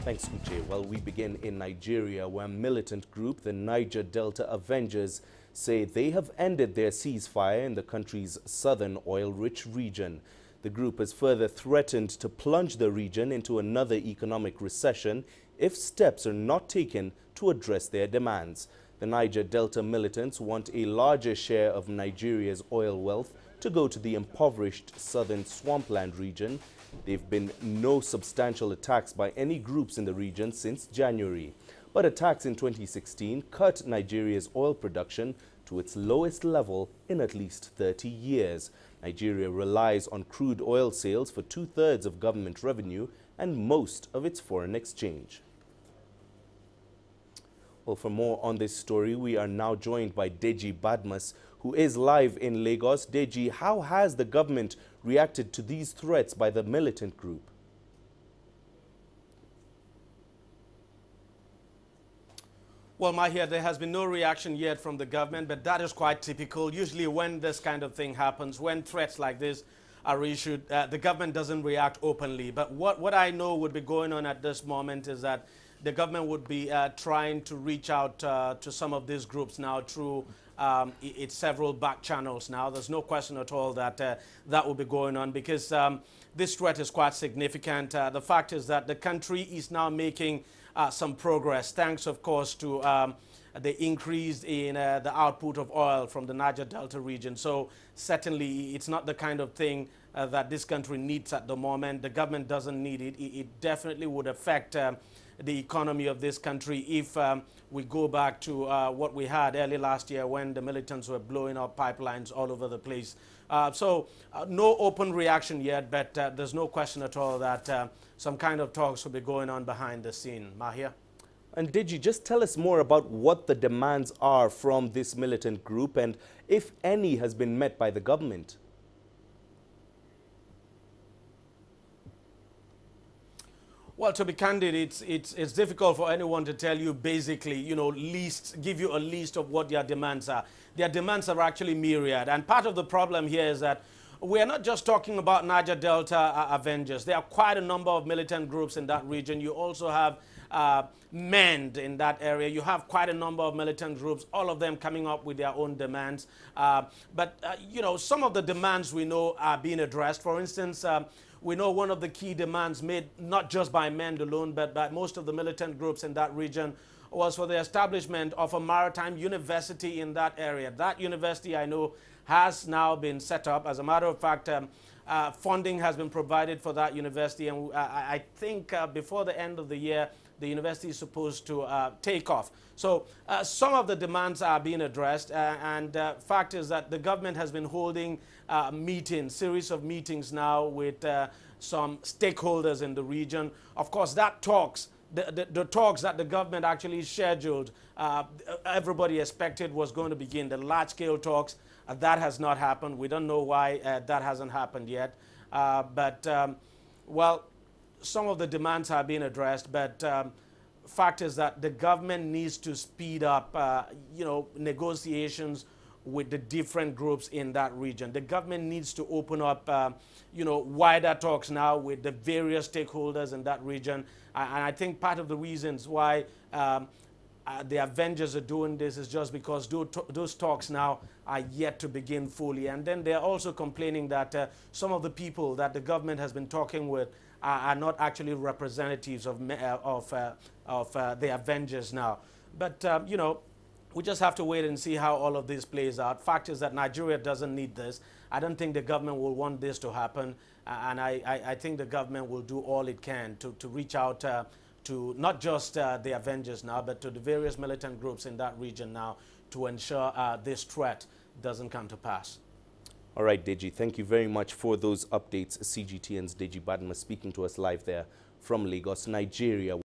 Thanks, Uche. Well, we begin in Nigeria, where militant group, the Niger Delta Avengers, say they have ended their ceasefire in the country's southern oil-rich region. The group has further threatened to plunge the region into another economic recession if steps are not taken to address their demands. The Niger Delta militants want a larger share of Nigeria's oil wealth to go to the impoverished southern swampland region. There have been no substantial attacks by any groups in the region since January. But attacks in 2016 cut Nigeria's oil production to its lowest level in at least 30 years. Nigeria relies on crude oil sales for 2/3 of government revenue and most of its foreign exchange. Well, for more on this story, we are now joined by Deji Badmus, who is live in Lagos. Deji, how has the government reacted to these threats by the militant group? Well, Mahia, there has been no reaction yet from the government, but that is quite typical. Usually when this kind of thing happens, when threats like this are issued, the government doesn't react openly. But what I know would be going on at this moment is that the government would be trying to reach out to some of these groups now through its several back channels now. There's no question at all that that will be going on because this threat is quite significant. The fact is that the country is now making some progress, thanks, of course, to the increase in the output of oil from the Niger Delta region. So certainly it's not the kind of thing that this country needs at the moment. The government doesn't need it. It definitely would affect the economy of this country if we go back to what we had early last year when the militants were blowing up pipelines all over the place. So no open reaction yet, but there's no question at all that some kind of talks will be going on behind the scene. Mahia? And did you just tell us more about what the demands are from this militant group and if any has been met by the government? Well, to be candid, it's difficult for anyone to tell you basically, give you a list of what their demands are. Their demands are actually myriad. And part of the problem here is that we are not just talking about Niger Delta Avengers. There are quite a number of militant groups in that region. You also have MEND in that area. You have quite a number of militant groups, all of them coming up with their own demands. But some of the demands we know are being addressed. For instance, we know one of the key demands made not just by MEND alone, but by most of the militant groups in that region was for the establishment of a maritime university in that area. That university, I know, has now been set up. As a matter of fact, funding has been provided for that university, and I think before the end of the year, the university is supposed to take off. So some of the demands are being addressed, and fact is that the government has been holding series of meetings now with some stakeholders in the region. Of course, that talks, the talks that the government actually scheduled, everybody expected was going to begin, the large-scale talks. That has not happened. We don't know why that hasn't happened yet. Well, some of the demands are being addressed, but fact is that the government needs to speed up, negotiations with the different groups in that region. The government needs to open up, wider talks now with the various stakeholders in that region. And I think part of the reasons why the Avengers are doing this is just because those talks now are yet to begin fully. And then they're also complaining that some of the people that the government has been talking with are not actually representatives of the Avengers now. But, we just have to wait and see how all of this plays out. Fact is that Nigeria doesn't need this. I don't think the government will want this to happen. And I think the government will do all it can to reach out to not just the Avengers now, but to the various militant groups in that region now to ensure this threat doesn't come to pass. All right, Deji, thank you very much for those updates. CGTN's Deji Badmus speaking to us live there from Lagos, Nigeria.